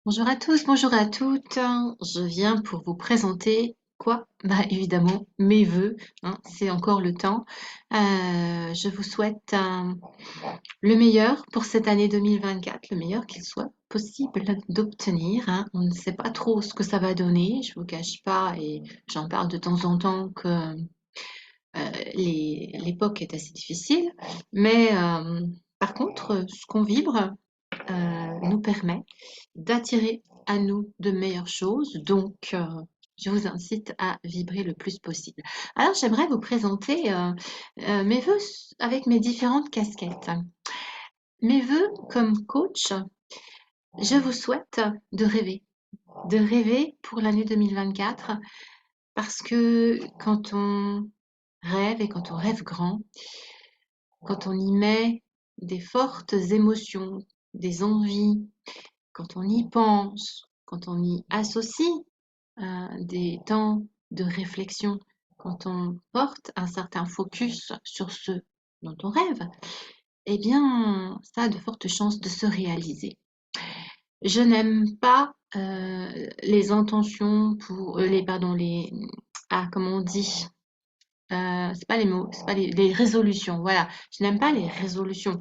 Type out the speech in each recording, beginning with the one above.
Bonjour à tous, bonjour à toutes. Je viens pour vous présenter quoi? Bah évidemment mes vœux, hein, c'est encore le temps. Je vous souhaite le meilleur pour cette année 2024, le meilleur qu'il soit possible d'obtenir, hein. On ne sait pas trop ce que ça va donner, je vous cache pas, et j'en parle de temps en temps que l'époque est assez difficile, mais par contre, ce qu'on vibre nous permet d'attirer à nous de meilleures choses. Donc, je vous incite à vibrer le plus possible. Alors, j'aimerais vous présenter mes vœux avec mes différentes casquettes. Mes vœux comme coach, je vous souhaite de rêver pour l'année 2024, parce que quand on rêve et quand on rêve grand, quand on y met des fortes émotions, des envies, quand on y pense, quand on y associe des temps de réflexion, quand on porte un certain focus sur ce dont on rêve, eh bien, ça a de fortes chances de se réaliser. Je n'aime pas les intentions pour comment on dit? C'est pas les mots, c'est pas les résolutions. Voilà, je n'aime pas les résolutions.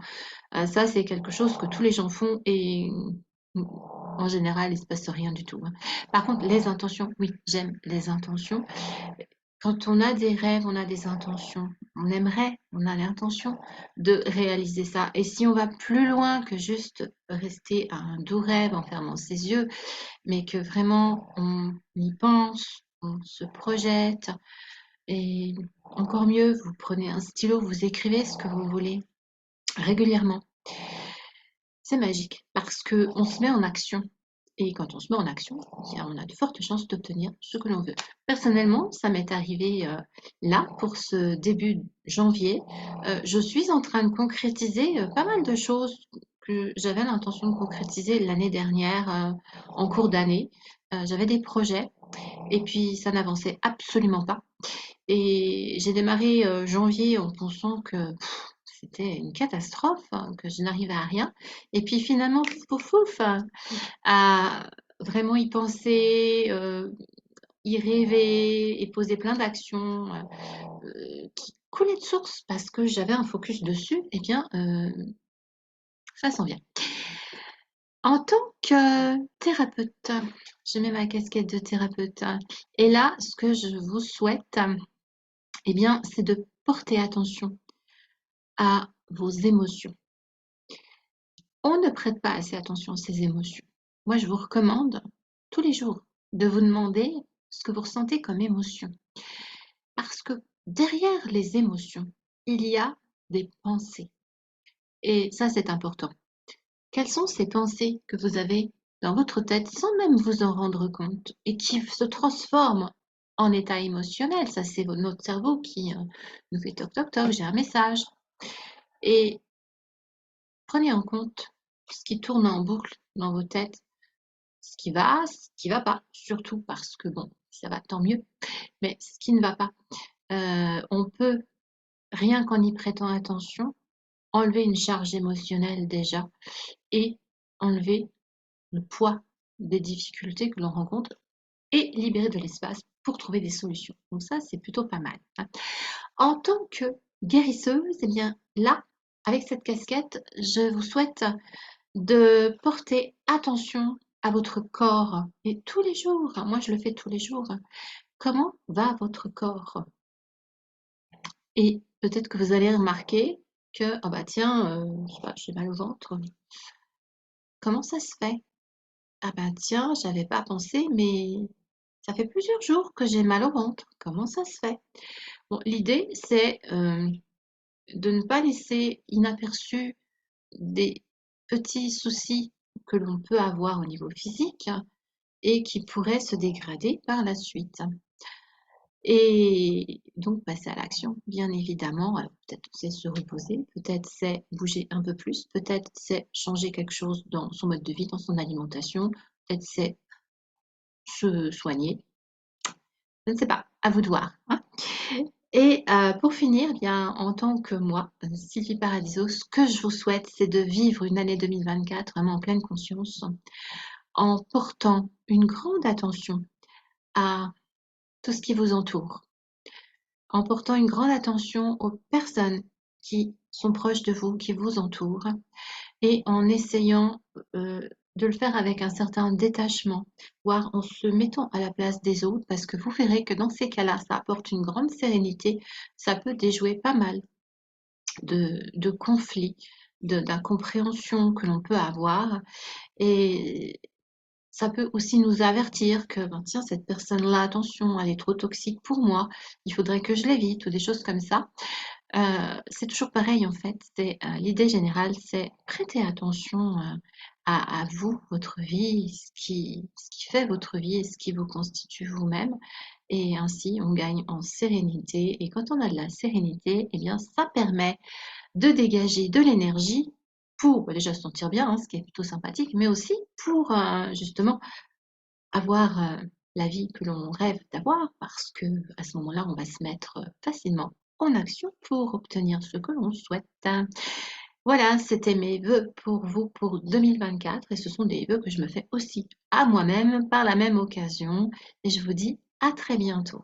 Ça, c'est quelque chose que tous les gens font et en général, il se passe rien du tout, hein. Par contre, les intentions, oui, j'aime les intentions. Quand on a des rêves, on a des intentions. On a l'intention de réaliser ça. Et si on va plus loin que juste rester à un doux rêve en fermant ses yeux, mais que vraiment on y pense, on se projette, et encore mieux, vous prenez un stylo, vous écrivez ce que vous voulez régulièrement. C'est magique parce qu'on se met en action. Et quand on se met en action, eh bien, on a de fortes chances d'obtenir ce que l'on veut. Personnellement, ça m'est arrivé là, pour ce début janvier. Je suis en train de concrétiser pas mal de choses que j'avais l'intention de concrétiser l'année dernière en cours d'année. J'avais des projets et puis ça n'avançait absolument pas. Et j'ai démarré janvier en pensant que c'était une catastrophe, hein, que je n'arrivais à rien. Et puis finalement, pouf pouf, à vraiment y penser, y rêver et poser plein d'actions qui coulaient de source parce que j'avais un focus dessus, eh bien, ça s'en vient. En tant que thérapeute, je mets ma casquette de thérapeute. Et là, ce que je vous souhaite, eh bien, c'est de porter attention à vos émotions. On ne prête pas assez attention à ses émotions. Moi, je vous recommande tous les jours de vous demander ce que vous ressentez comme émotion. Parce que derrière les émotions, il y a des pensées. Et ça, c'est important. Quelles sont ces pensées que vous avez dans votre tête sans même vous en rendre compte et qui se transforment en état émotionnel? Ça, c'est notre cerveau qui nous fait toc toc toc, j'ai un message. Et prenez en compte ce qui tourne en boucle dans vos têtes, ce qui va pas, surtout parce que bon, ça va tant mieux, mais ce qui ne va pas. On peut, rien qu'en y prêtant attention, enlever une charge émotionnelle déjà et enlever le poids des difficultés que l'on rencontre et libérer de l'espace pour trouver des solutions. Donc ça, c'est plutôt pas mal, hein. En tant que guérisseuse, eh bien là, avec cette casquette, je vous souhaite de porter attention à votre corps. Et tous les jours, moi je le fais tous les jours, comment va votre corps? Et peut-être que vous allez remarquer que, ah bah tiens, je sais pas, j'ai mal au ventre. Comment ça se fait? Ah bah tiens, j'avais pas pensé, mais ça fait plusieurs jours que j'ai mal au ventre. Comment ça se fait? Bon, l'idée, c'est de ne pas laisser inaperçus des petits soucis que l'on peut avoir au niveau physique et qui pourraient se dégrader par la suite. Et donc passer à l'action, bien évidemment. Alors peut-être c'est se reposer, peut-être c'est bouger un peu plus, peut-être c'est changer quelque chose dans son mode de vie, dans son alimentation, peut-être c'est se soigner. Je ne sais pas, à vous de voir, hein. Et pour finir, eh bien, en tant que moi, Sylvie Paradiso, ce que je vous souhaite, c'est de vivre une année 2024 vraiment en pleine conscience, en portant une grande attention à tout ce qui vous entoure, en portant une grande attention aux personnes qui sont proches de vous, qui vous entourent, et en essayant de le faire avec un certain détachement, voire en se mettant à la place des autres, parce que vous verrez que dans ces cas-là, ça apporte une grande sérénité, ça peut déjouer pas mal de conflits, d'incompréhensions que l'on peut avoir, et ça peut aussi nous avertir que, ben, tiens, cette personne-là, attention, elle est trop toxique pour moi, il faudrait que je l'évite, ou des choses comme ça. C'est toujours pareil en fait, l'idée générale, c'est prêter attention, à vous, votre vie, ce qui fait votre vie et ce qui vous constitue vous-même, et ainsi on gagne en sérénité, et quand on a de la sérénité, eh bien ça permet de dégager de l'énergie pour, bah, déjà se sentir bien, hein, ce qui est plutôt sympathique, mais aussi pour, justement avoir, la vie que l'on rêve d'avoir, parce que à ce moment-là, on va se mettre, facilement en action pour obtenir ce que l'on souhaite. Voilà, c'était mes vœux pour vous pour 2024, et ce sont des vœux que je me fais aussi à moi-même par la même occasion, et je vous dis à très bientôt.